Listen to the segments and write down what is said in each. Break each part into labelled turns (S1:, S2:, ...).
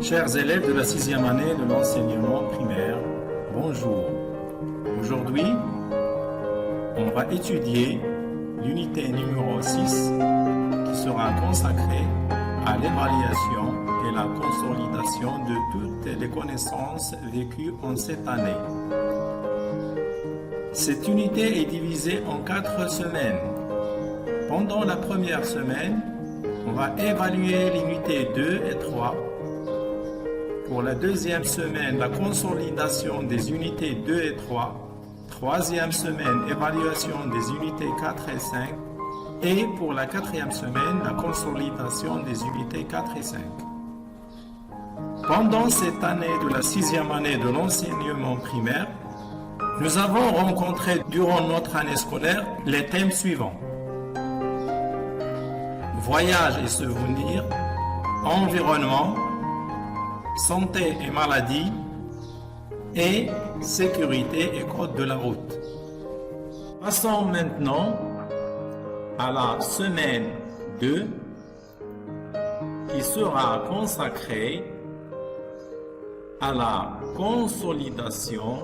S1: Chers élèves de la 6e année de l'enseignement primaire, bonjour. Aujourd'hui, on va étudier l'unité numéro 6 qui sera consacrée à l'évaluation et la consolidation de toutes les connaissances vécues en cette année. Cette unité est divisée en 4 semaines. Pendant la première semaine, on va évaluer l'unité 2 et 3. Pour la deuxième semaine, la consolidation des unités 2 et 3. Troisième semaine, évaluation des unités 4 et 5. Et pour la quatrième semaine, la consolidation des unités 4 et 5. Pendant cette année de la 6e année de l'enseignement primaire, nous avons rencontré durant notre année scolaire les thèmes suivants. Voyage et souvenirs, environnement, santé et maladie, et sécurité et code de la route. Passons maintenant à la semaine 2 qui sera consacrée à la consolidation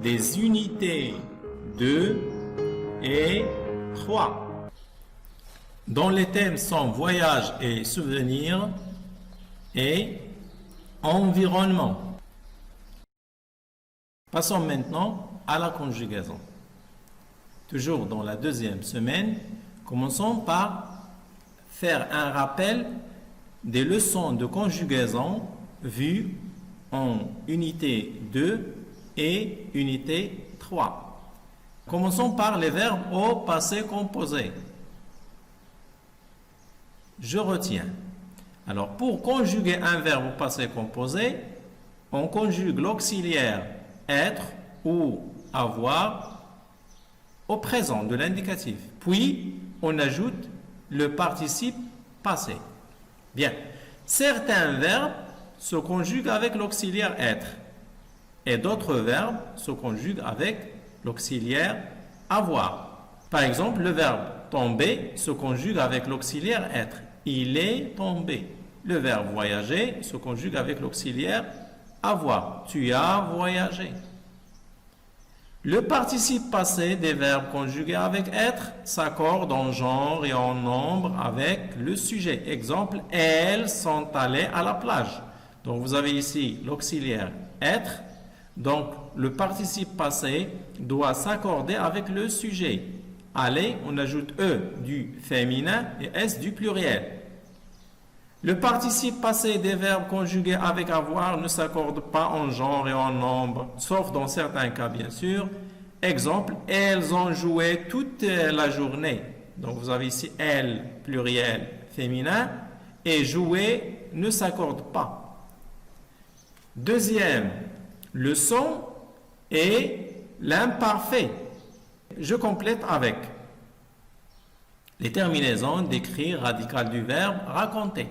S1: des unités 2 et 3. Dont les thèmes sont voyage et souvenirs et environnement. Passons maintenant à la conjugaison. Toujours dans la deuxième semaine, commençons par faire un rappel des leçons de conjugaison vues en unité 2 et unité 3. Commençons par les verbes au passé composé. Je retiens. Alors, pour conjuguer un verbe au passé composé, on conjugue l'auxiliaire être ou avoir au présent de l'indicatif. Puis, on ajoute le participe passé. Bien. Certains verbes se conjuguent avec l'auxiliaire être et d'autres verbes se conjuguent avec l'auxiliaire avoir. Par exemple, le verbe tomber se conjugue avec l'auxiliaire être. Il est tombé. Le verbe voyager se conjugue avec l'auxiliaire avoir. Tu as voyagé. Le participe passé des verbes conjugués avec être s'accorde en genre et en nombre avec le sujet. Exemple, elles sont allées à la plage. Donc vous avez ici l'auxiliaire être. Donc le participe passé doit s'accorder avec le sujet. Aller, on ajoute E du féminin et S du pluriel. Le participe passé des verbes conjugués avec avoir ne s'accorde pas en genre et en nombre, sauf dans certains cas bien sûr. Exemple, elles ont joué toute la journée. Donc vous avez ici elles, pluriel féminin, et jouer ne s'accorde pas. Deuxième leçon est l'imparfait. Je complète avec les terminaisons d'écrire radical du verbe raconter.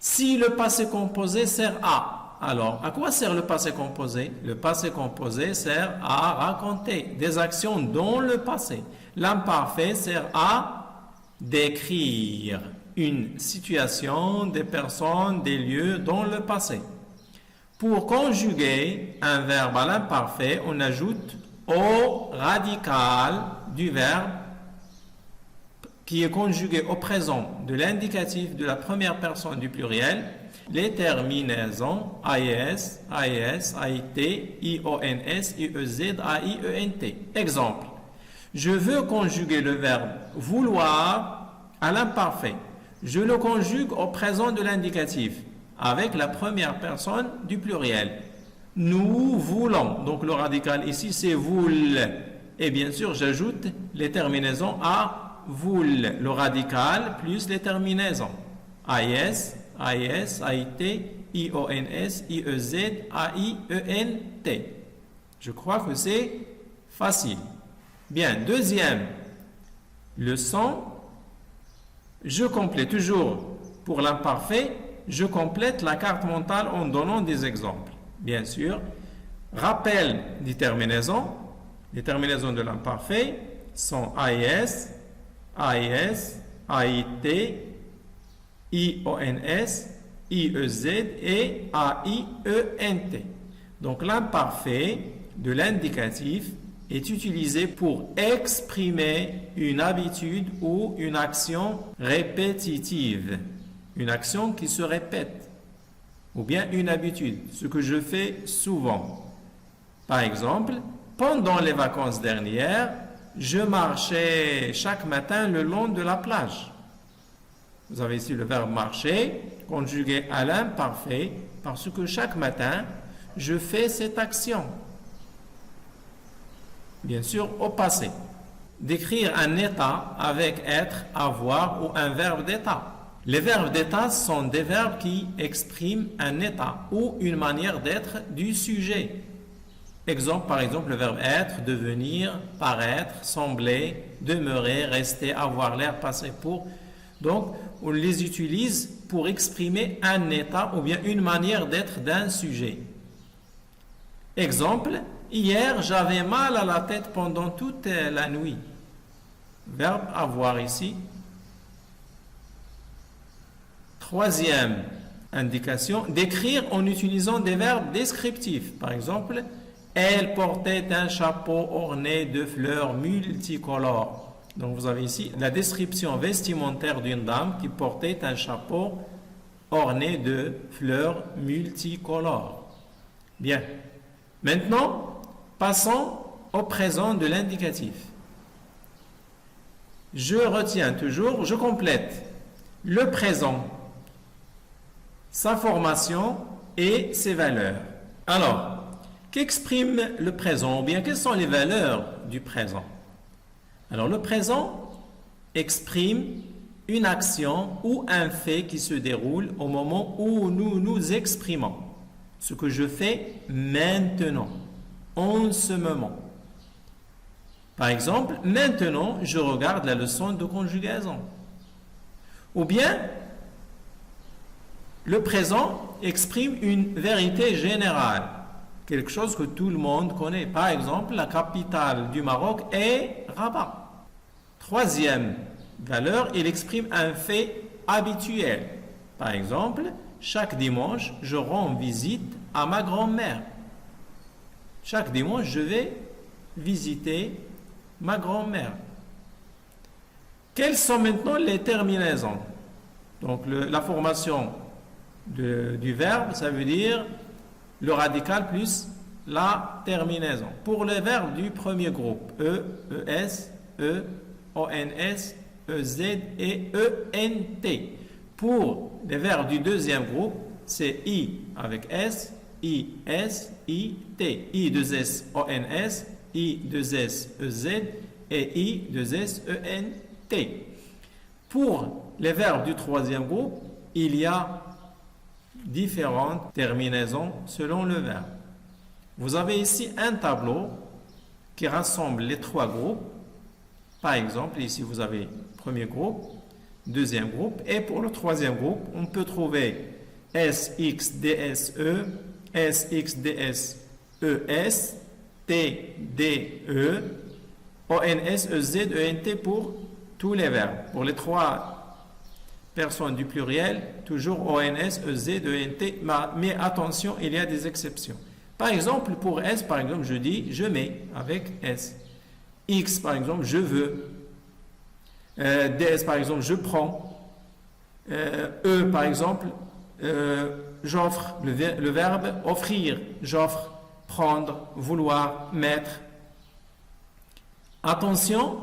S1: Si le passé composé sert à, alors à quoi sert le passé composé? Le passé composé sert à raconter des actions dans le passé. L'imparfait sert à décrire une situation, des personnes, des lieux dans le passé. Pour conjuguer un verbe à l'imparfait, on ajoute au radical du verbe qui est conjugué au présent de l'indicatif de la première personne du pluriel, les terminaisons AES, AES, AIT, IONS, IEZ, AIENT. Exemple, je veux conjuguer le verbe vouloir à l'imparfait. Je le conjugue au présent de l'indicatif avec la première personne du pluriel. Nous voulons. Donc le radical ici c'est voul. Et bien sûr j'ajoute les terminaisons à voul, le radical plus les terminaisons. AIS, AIS, AIT, IONS, IEZ, AIENT. Je crois que c'est facile. Bien, deuxième leçon. Je complète toujours pour l'imparfait. Je complète la carte mentale en donnant des exemples. Bien sûr, rappel des terminaisons. Les terminaisons de l'imparfait sont AIS, AIS, AIT, IONS, IEZ et AIENT. Donc l'imparfait de l'indicatif est utilisé pour exprimer une habitude ou une action répétitive, une action qui se répète, ou bien une habitude, ce que je fais souvent. Par exemple, pendant les vacances dernières, je marchais chaque matin le long de la plage. Vous avez ici le verbe marcher, conjugué à l'imparfait, parce que chaque matin, je fais cette action. Bien sûr, au passé. Décrire un état avec être, avoir ou un verbe d'état. Les verbes d'état sont des verbes qui expriment un état ou une manière d'être du sujet. Exemple, par exemple, le verbe être, devenir, paraître, sembler, demeurer, rester, avoir l'air, passer pour. Donc, on les utilise pour exprimer un état ou bien une manière d'être d'un sujet. Exemple, hier, j'avais mal à la tête pendant toute la nuit. Verbe avoir ici. Troisième indication, décrire en utilisant des verbes descriptifs. Par exemple, elle portait un chapeau orné de fleurs multicolores. Donc vous avez ici la description vestimentaire d'une dame qui portait un chapeau orné de fleurs multicolores. Bien. Maintenant, passons au présent de l'indicatif. Je retiens toujours, je complète le présent, sa formation et ses valeurs. Alors, qu'exprime le présent ou bien quelles sont les valeurs du présent? Alors, le présent exprime une action ou un fait qui se déroule au moment où nous nous exprimons. Ce que je fais maintenant, en ce moment. Par exemple, maintenant, je regarde la leçon de conjugaison. Ou bien, le présent exprime une vérité générale, quelque chose que tout le monde connaît. Par exemple, la capitale du Maroc est Rabat. Troisième valeur, il exprime un fait habituel. Par exemple, chaque dimanche, je rends visite à ma grand-mère. Chaque dimanche, je vais visiter ma grand-mère. Quelles sont maintenant les terminaisons? Donc, la formation du verbe, ça veut dire le radical plus la terminaison. Pour les verbes du premier groupe, E, ES, E, ONS, EZ et ENT. Pour les verbes du deuxième groupe, c'est I avec S, IS, IT. I2S, ONS, I2S, EZ et I2S, ENT. Pour les verbes du troisième groupe, il y a différentes terminaisons selon le verbe. Vous avez ici un tableau qui rassemble les trois groupes. Par exemple, ici vous avez premier groupe, deuxième groupe, et pour le troisième groupe, on peut trouver SXDSE, SXDS, ES, TDE, ONS, EZ, ENT pour tous les verbes. Pour les trois personnes du pluriel, toujours ONS, EZ, ENT, mais attention, il y a des exceptions. Par exemple, pour S, par exemple, je dis je mets avec S. X, par exemple, je veux. DS, par exemple, je prends. E, par exemple, j'offre. Le verbe offrir, j'offre, prendre, vouloir, mettre. Attention,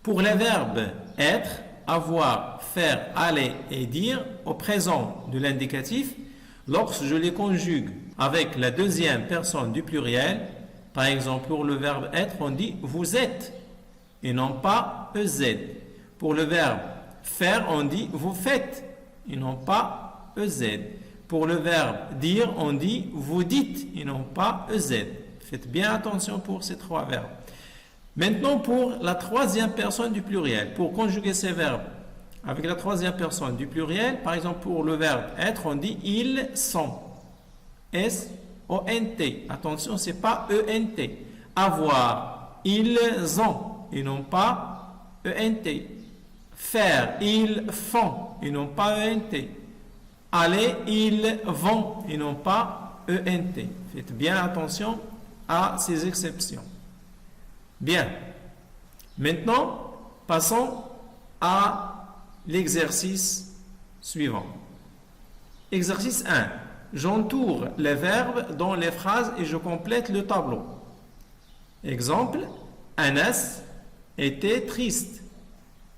S1: pour les verbes être, avoir, faire, aller et dire, au présent de l'indicatif, lorsque je les conjugue avec la deuxième personne du pluriel, par exemple, pour le verbe être, on dit vous êtes et non pas EZ. Pour le verbe faire, on dit vous faites et non pas EZ. Pour le verbe dire, on dit vous dites et non pas EZ. Faites bien attention pour ces trois verbes. Maintenant, pour la troisième personne du pluriel, pour conjuguer ces verbes avec la troisième personne du pluriel, par exemple, pour le verbe être, on dit ils sont. S-O-N-T. Attention, ce n'est pas E-N-T. Avoir, ils ont, et non pas E-N-T. Faire, ils font, et non pas E-N-T. aller, ils vont et non pas ENT. Faites bien attention à ces exceptions. Bien. Maintenant, passons à l'exercice suivant. Exercice 1. J'entoure les verbes dans les phrases et je complète le tableau. Exemple, Anas était triste.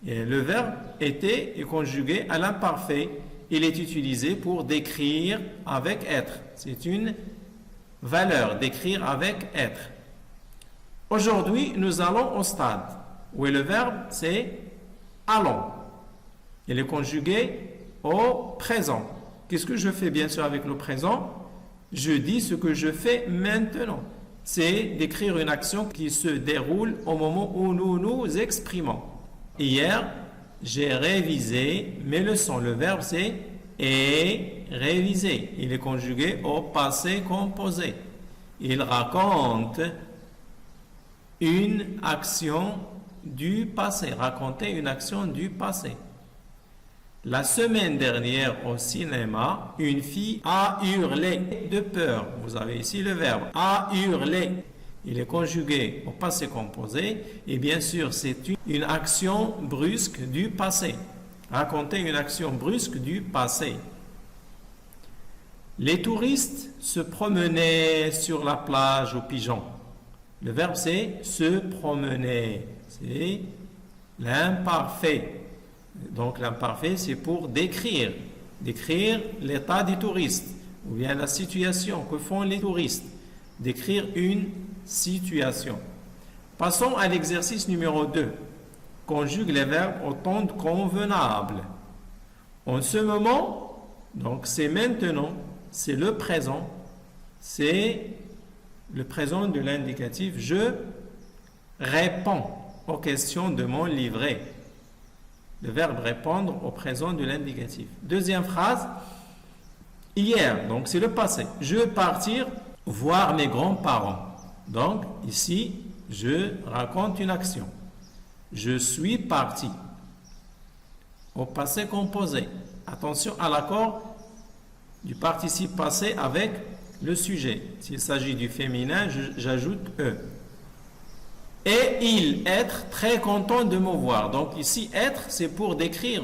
S1: Et le verbe était est conjugué à l'imparfait. Il est utilisé pour décrire avec être. C'est une valeur, décrire avec être. Aujourd'hui, nous allons au stade, où le verbe c'est allons. Il est conjugué au présent. Qu'est-ce que je fais bien sûr avec le présent? Je dis ce que je fais maintenant. C'est décrire une action qui se déroule au moment où nous nous exprimons. Hier, j'ai révisé mes leçons. Le verbe c'est est révisé. Il est conjugué au passé composé. Il raconte une action du passé. Raconter une action du passé. La semaine dernière au cinéma, une fille a hurlé de peur. Vous avez ici le verbe a hurlé. Il est conjugué au passé composé et bien sûr c'est une action brusque du passé. Raconter une action brusque du passé. Les touristes se promenaient sur la plage au pigeon. Le verbe c'est se promener. C'est l'imparfait. Donc l'imparfait c'est pour décrire l'état des touristes ou bien la situation que font les touristes. Décrire une situation. Passons à l'exercice numéro 2. Conjugue les verbes au temps convenable. En ce moment, donc c'est maintenant, c'est le présent, c'est le présent de l'indicatif. Je réponds aux questions de mon livret. Le verbe répondre au présent de l'indicatif. Deuxième phrase, hier, donc c'est le passé. Je vais partir voir mes grands-parents. Donc ici, je raconte une action. Je suis parti. Au passé composé. Attention à l'accord du participe passé avec le sujet. S'il s'agit du féminin, j'ajoute E. Et il, être, très content de me voir. Donc ici, être, c'est pour décrire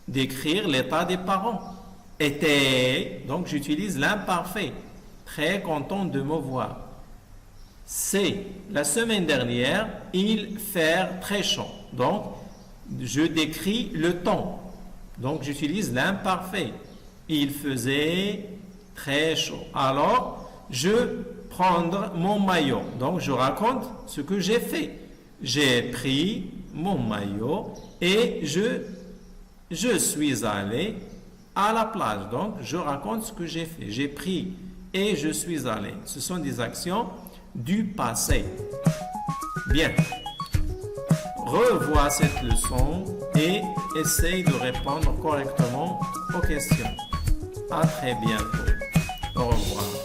S1: l'état des parents. Était, donc j'utilise l'imparfait. Très content de me voir. C'est, la semaine dernière, il fait très chaud. Donc, je décris le temps. Donc, j'utilise l'imparfait. Il faisait très chaud. Alors, je prendre mon maillot. Donc, je raconte ce que j'ai fait. J'ai pris mon maillot et je suis allé à la plage. Donc, je raconte ce que j'ai fait. J'ai pris et je suis allé. Ce sont des actions du passé. Bien. Revois cette leçon et essaye de répondre correctement aux questions. À très bientôt. Au revoir.